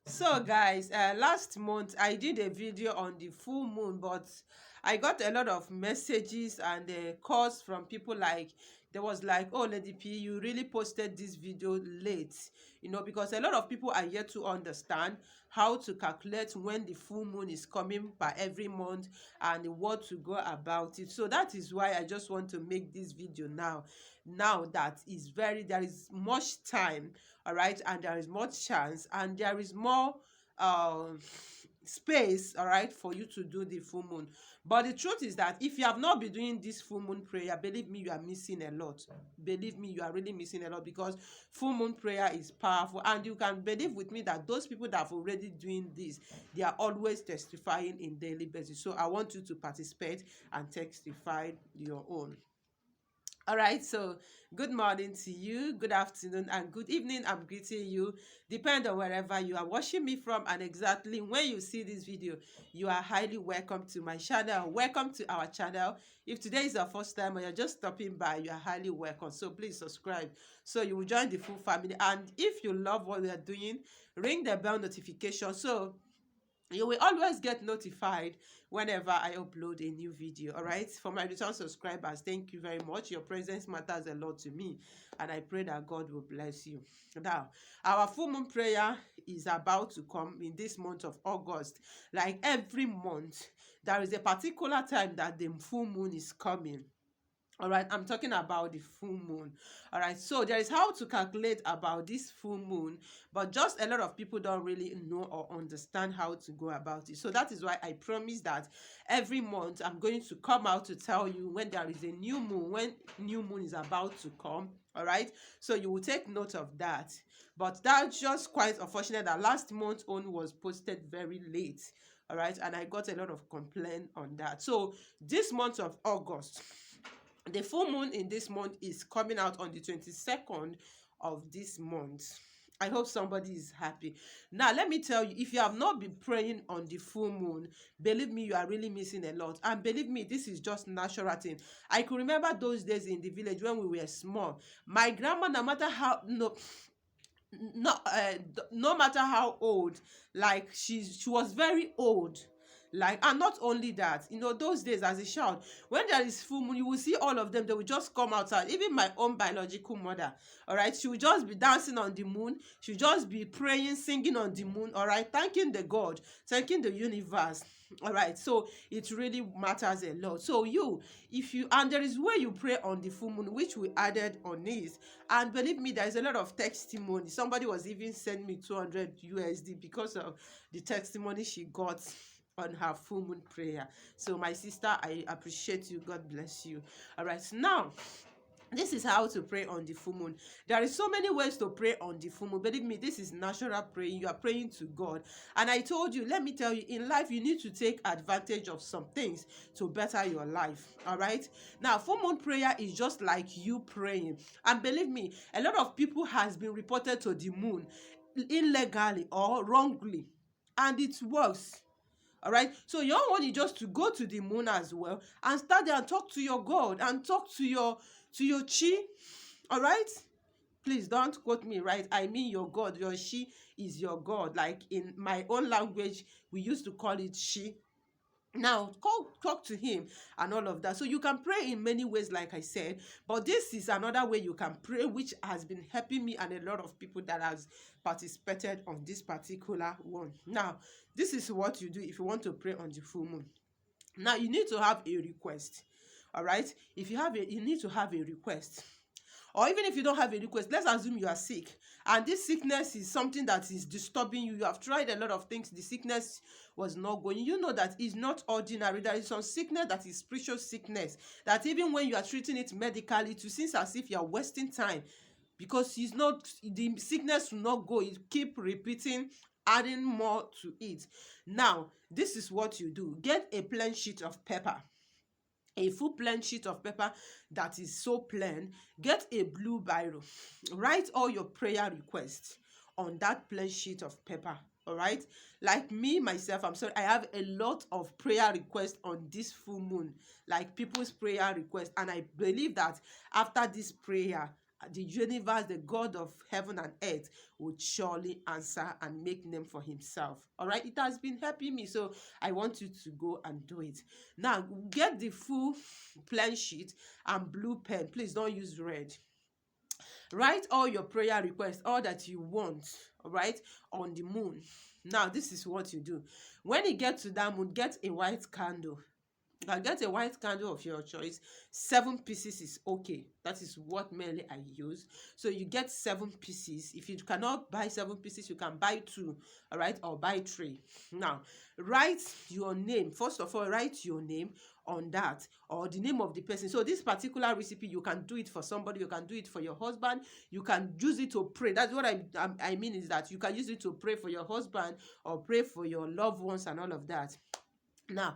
So guys, last month I did a video on the full moon, but I got a lot of messages and calls from people like there was like, oh Lady P, you really posted this video late, because a lot of people are yet to understand how to calculate when the full moon is coming by every month and what to go about it. So that is why I just want to make this video now that is there is much time, all right, and there is more chance and there is more um space, all right, for you to do the full moon. But the truth is that if you have not been doing this full moon prayer, believe me, you are missing a lot. Believe me, you are really missing a lot, because full moon prayer is powerful, and you can believe with me that those people that have already doing this, they are always testifying in daily basis. So I want you to participate and testify your own. All right, so good morning to you, good afternoon, and good evening. I'm greeting you, depending on wherever you are watching me from, and exactly when you see this video, you are highly welcome to my channel. Welcome to our channel. If today is your first time or you're just stopping by, you are highly welcome. So please subscribe so you will join the full family. And if you love what we are doing, ring the bell notification so you will always get notified whenever I upload a new video. All right, for my return subscribers, thank you very much. Your presence matters a lot to me, and I pray that God will bless you. Now, our full moon prayer is about to come in this month of August. Like every month, there is a particular time that the full moon is coming. All right, I'm talking about the full moon. All right, so there is how to calculate about this full moon, but just a lot of people don't really know or understand how to go about it. So that is why I promise that every month I'm going to come out to tell you when there is a new moon, when new moon is about to come. All right, so you will take note of that. But that's just quite unfortunate that last month's own was posted very late. All right, and I got a lot of complaint on that. So this month of August, the full moon in this month is coming out on the 22nd of this month. I hope somebody is happy. Now, let me tell you, if you have not been praying on the full moon, believe me, you are really missing a lot. And believe me, this is just natural thing. I could remember those days in the village when we were small. My grandma, no matter how no matter how old, like she was very old, like, and not only that, those days as a child, when there is full moon, you will see all of them, they will just come outside. Even my own biological mother, all right, she will just be dancing on the moon, she will just be praying, singing on the moon, all right, thanking the God, thanking the universe. All right, so it really matters a lot. So if you, and there is where you pray on the full moon, which we added on this, and believe me, there is a lot of testimony. Somebody was even sending me 200 USD because of the testimony she got on her full moon prayer. So my sister, I appreciate you, God bless you. All right, now this is how to pray on the full moon. There is so many ways to pray on the full moon. Believe me, this is natural praying. You are praying to God. And I told you, let me tell you, in life, you need to take advantage of some things to better your life. All right. Now, full moon prayer is just like you praying. And believe me, a lot of people has been reported to the moon illegally or wrongly. And it works. All right, so your own is just to go to the moon as well and start there and talk to your God and talk to your chi. All right, please don't quote me, right? I mean your God. Your she is your God. Like in my own language, we used to call it she. Now talk to him and all of that. So you can pray in many ways, like I said, but this is another way you can pray, which has been helping me and a lot of people that has participated on this particular one. Now, this is what you do if you want to pray on the full moon. Now, you need to have a request. All right, if you need to have a request. Or even if you don't have a request, let's assume you are sick and this sickness is something that is disturbing you. You have tried a lot of things, the sickness was not going. You know that it's not ordinary. There is some sickness that is spiritual sickness, that even when you are treating it medically, it seems as if you are wasting time, because it's not, the sickness will not go, it keep repeating, adding more to it. Now, this is what you do: get a plain sheet of paper, a full plain sheet of paper that is so plain. Get a blue biro, write all your prayer requests on that plain sheet of paper. All right, like me myself, I'm sorry, I have a lot of prayer requests on this full moon, like people's prayer requests, and I believe that after this prayer the universe, the God of heaven and earth, would surely answer and make name for himself. All right, it has been helping me, so I want you to go and do it. Now, get the full plan sheet and blue pen. Please don't use red. Write all your prayer requests, all that you want, all right, on the moon. Now, this is what you do. When you get to that moon, get a white candle. You can get a white candle of your choice. 7 pieces is okay. That is what mainly I use. So you get 7 pieces. If you cannot buy 7 pieces, you can buy 2, all right, or buy 3. Now, write your name. First of all, write your name on that, or the name of the person. So this particular recipe, you can do it for somebody, you can do it for your husband, you can use it to pray. That's what I mean, is that you can use it to pray for your husband or pray for your loved ones and all of that. Now,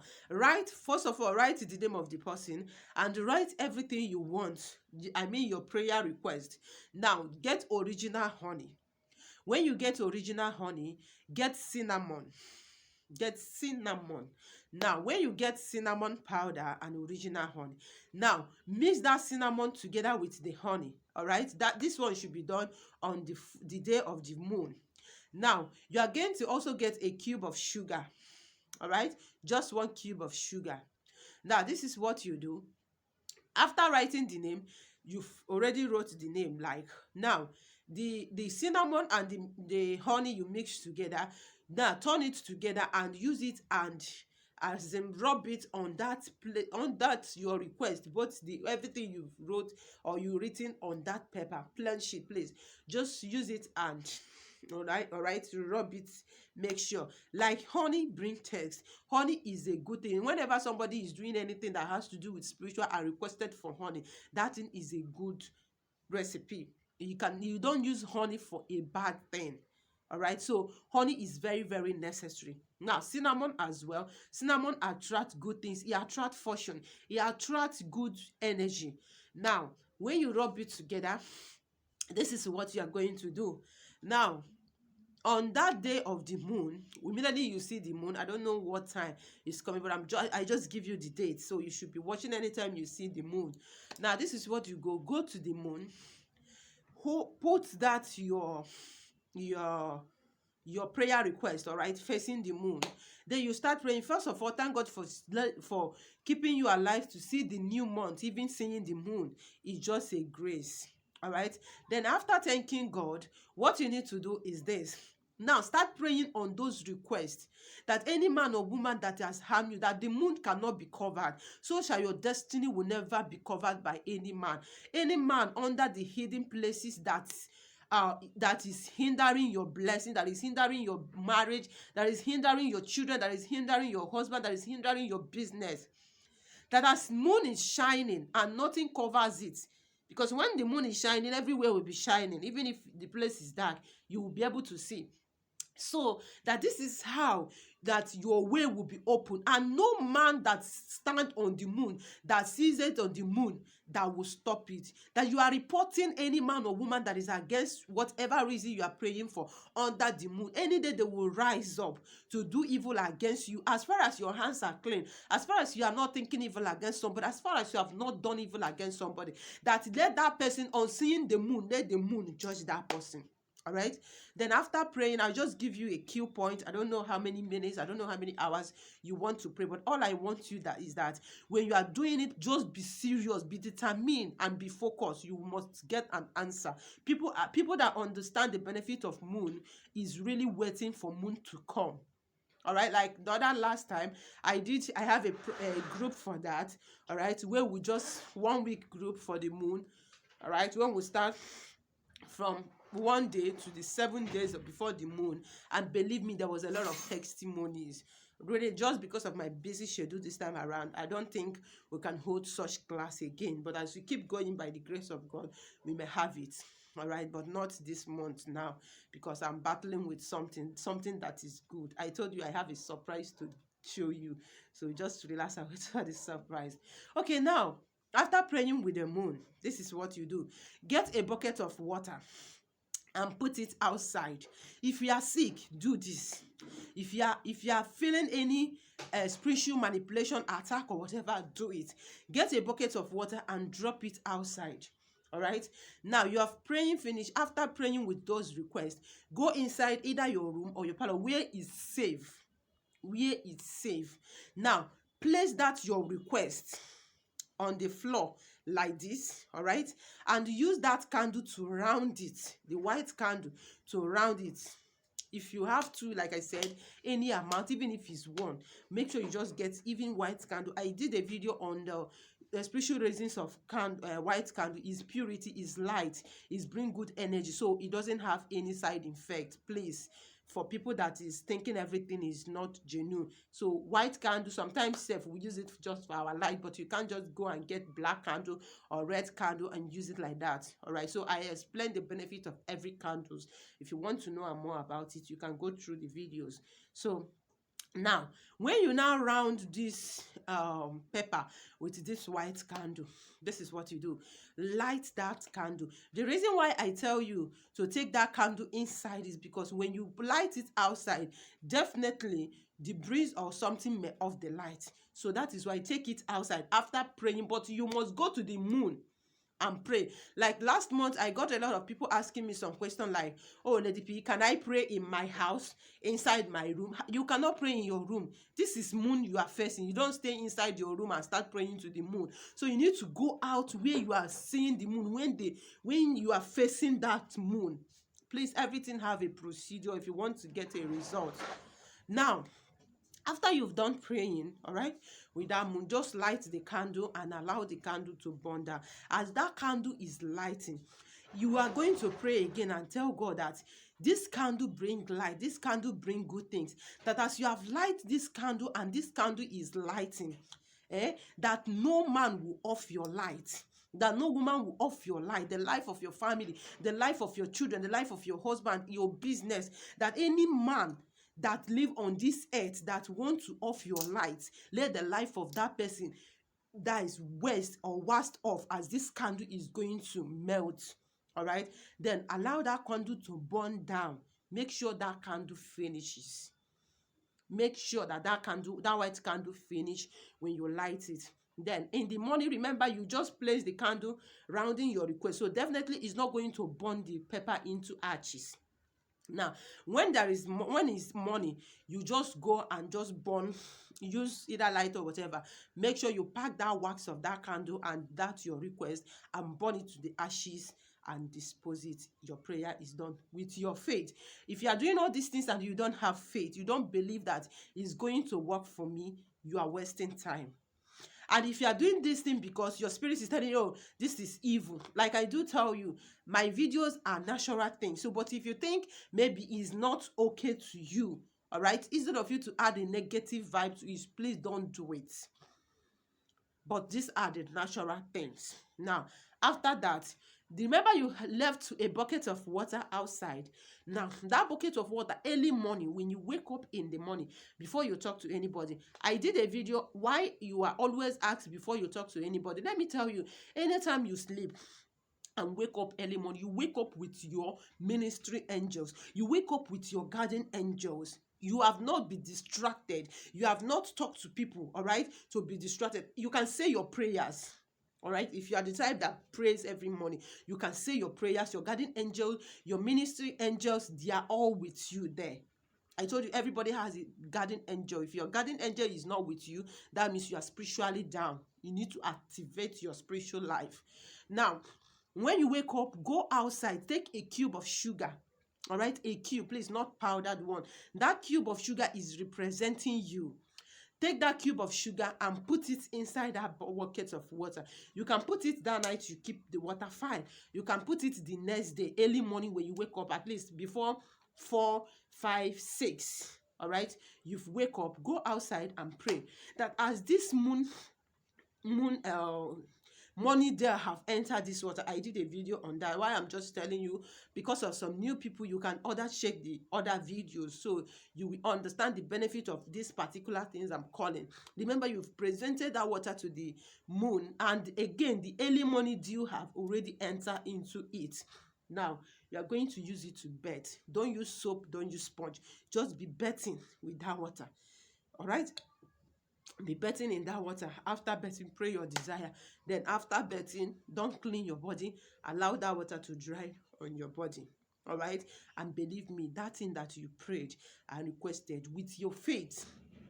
first of all, write the name of the person and write everything you want. I mean, your prayer request. Now, get original honey. When you get original honey, get cinnamon. Get cinnamon. Now, when you get cinnamon powder and original honey, now mix that cinnamon together with the honey. All right, this one should be done on the day of the moon. Now, you are going to also get a cube of sugar. All right, just 1 cube of sugar. Now, this is what you do. After writing the name, you've already wrote the name. Like, now, the cinnamon and the honey you mix together, now turn it together and use it, and as them rub it on that your request, both everything you wrote or you written on that paper plan sheet. Please just use it and all right, to rub it. Make sure, like, honey bring text. Honey is a good thing. Whenever somebody is doing anything that has to do with spiritual and requested for honey, that thing is a good recipe. You don't use honey for a bad thing. All right, so honey is very, very necessary. Now, cinnamon as well. Cinnamon attracts good things. It attracts fortune. It attracts good energy. Now, when you rub it together, this is what you are going to do. Now, on that day of the moon, immediately you see the moon. I don't know what time it's coming, but I just give you the date, so you should be watching anytime you see the moon. Now, this is what you go to the moon. Put that your prayer request, all right, facing the moon. Then you start praying. First of all, thank God for keeping you alive to see the new month. Even seeing the moon is just a grace. All right, then after thanking God, what you need to do is this. Now start praying on those requests, that any man or woman that has harmed you, that the moon cannot be covered, so shall your destiny will never be covered by any man. Any man under the hidden places that is hindering your blessing, that is hindering your marriage, that is hindering your children, that is hindering your husband, that is hindering your business, that as moon is shining and nothing covers it. Because when the moon is shining, everywhere will be shining. Even if the place is dark, you will be able to see. So that this is how that your way will be open, and no man that stand on the moon, that sees it on the moon, that will stop it. That you are reporting any man or woman that is against whatever reason you are praying for under the moon. Any day they will rise up to do evil against you. As far as your hands are clean, as far as you are not thinking evil against somebody, as far as you have not done evil against somebody, that let that person, on seeing the moon, let the moon judge that person. All right, then after praying, I'll just give you a cue point. I don't know how many minutes, I don't know how many hours you want to pray, but all I want you is that when you are doing it, just be serious, be determined, and be focused. You must get an answer. People that understand the benefit of moon is really waiting for moon to come. All right, like the other last time I have a group for that. All right, where we just 1 week group for the moon. All right, when we start from 1 day to the 7 days before the moon, and believe me, there was a lot of testimonies. Really, just because of my busy schedule this time around, I don't think we can hold such class again. But as we keep going, by the grace of God, we may have it. All right, but not this month now, because I'm battling with something that is good. I told you I have a surprise to show you, so just relax and wait for the surprise. Okay, now after praying with the moon, this is what you do. Get a bucket of water and put it outside. If you are sick, do this. If you are feeling any spiritual manipulation attack or whatever, do it. Get a bucket of water and drop it outside. All right. Now you have praying finished. After praying with those requests, go inside either your room or your parlor where is safe. Where it's safe. Now place that your request on the floor like this, all right, and use that candle to round it, the white candle to round it. If you have to, like I said, any amount, even if it's one, make sure you just get even white candle. I did a video on the spiritual reasons of white candle. Is purity, is light, is bring good energy, so it doesn't have any side effect. Please, for people that is thinking everything is not genuine, so white candle, sometimes self we use it just for our light, but you can't just go and get black candle or red candle and use it like that. All right, so I explained the benefit of every candles. If you want to know more about it, you can go through the videos. So now when you now round this pepper with this white candle, this is what you do. Light that candle. The reason why I tell you to take that candle inside is because when you light it outside, definitely the breeze or something may off the light. So that is why take it outside after praying, but you must go to the moon and pray. Like last month, I got a lot of people asking me some question like, oh, Lady P, can I pray in my house, inside my room? You cannot pray in your room. This is moon you are facing. You don't stay inside your room and start praying to the moon. So you need to go out where you are seeing the moon, when you are facing that moon. Please, everything have a procedure if you want to get a result. Now, after you've done praying, all right, with that moon, just light the candle and allow the candle to burn down. As that candle is lighting, you are going to pray again and tell God that this candle bring light, this candle bring good things. That as you have light this candle and this candle is lighting, that no man will off your light, that no woman will off your light, the life of your family, the life of your children, the life of your husband, your business, that any man that live on this earth that want to off your light, let the life of that person that is worst or worst off as this candle is going to melt. All right, then allow that candle to burn down. Make sure that candle finishes. Make sure that that white candle finish when you light it. Then in the morning, remember, you just place the candle rounding your request, so definitely it's not going to burn the pepper into ashes. Now when it's morning, you just go and just burn, use either light or whatever. Make sure you pack that wax of that candle and that your request and burn it to the ashes and dispose it. Your prayer is done with your faith. If you are doing all these things and you don't have faith, you don't believe that it's going to work for me, you are wasting time. And if you are doing this thing because your spirit is telling you, oh, this is evil, like I do tell you, my videos are natural things. So, but if you think maybe it's not okay to you, all right, instead of you to add a negative vibe to it, please don't do it. But these are the natural things. Now, after that, remember you left a bucket of water outside. Now, that bucket of water, early morning, when you wake up in the morning, before you talk to anybody, I did a video why you are always asked before you talk to anybody. Let me tell you, anytime you sleep and wake up early morning, you wake up with your ministry angels. You wake up with your guardian angels. You have not been distracted. You have not talked to people, all right, to be distracted. You can say your prayers. All right, if you are the type that prays every morning, you can say your prayers. Your guardian angel, your ministry angels, they are all with you there. I told you everybody has a guardian angel. If your guardian angel is not with you, that means you are spiritually down. You need to activate your spiritual life. Now, when you wake up, go outside, take a cube of sugar. All right, a cube, please, not powdered one. That cube of sugar is representing you. Take that cube of sugar and put it inside that bucket of water. You can put it that night, you keep the water fine. You can put it the next day, early morning when you wake up, at least before 4, 5, 6. All right, you wake up, go outside and pray that as this money there have entered this water. I did a video on that. Why I'm just telling you, because of some new people, you can check the other videos, so you will understand the benefit of these particular things I'm calling. Remember, you've presented that water to the moon, and again the early money dew have already entered into it. Now you are going to use it to bet. Don't use soap, don't use sponge, just be betting with that water. All right, Be bathing in that water. After bathing, pray your desire. Then after bathing, don't clean your body. Allow that water to dry on your body. All right. And believe me, that thing that you prayed and requested with your faith,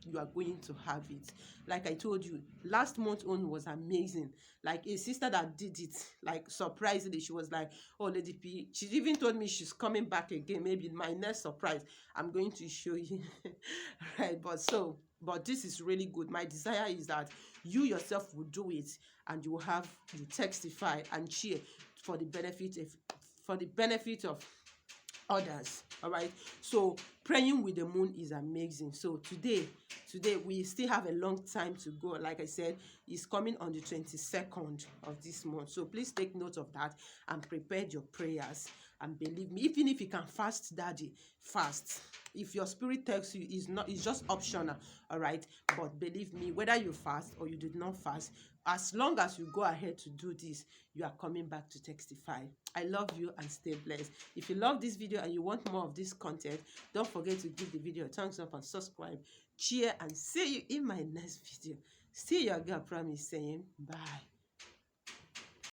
you are going to have it. Like I told you, last month own was amazing. Like a sister that did it, like surprisingly, she was like, "Oh, Lady P." She even told me she's coming back again. Maybe my next surprise, I'm going to show you. Right. But this is really good. My desire is that you yourself will do it, and you will have you testify and cheer for the benefit of others. All right. So praying with the moon is amazing. So today we still have a long time to go. Like I said, it's coming on the 22nd of this month. So please take note of that and prepare your prayers. And believe me, even if you can fast, daddy, fast. If your spirit tells you it's just optional. All right. But believe me, whether you fast or you did not fast, as long as you go ahead to do this, you are coming back to testify. I love you and stay blessed. If you love this video and you want more of this content, don't forget to give the video a thumbs up and subscribe, share, and see you in my next video. See your girl Promise saying bye.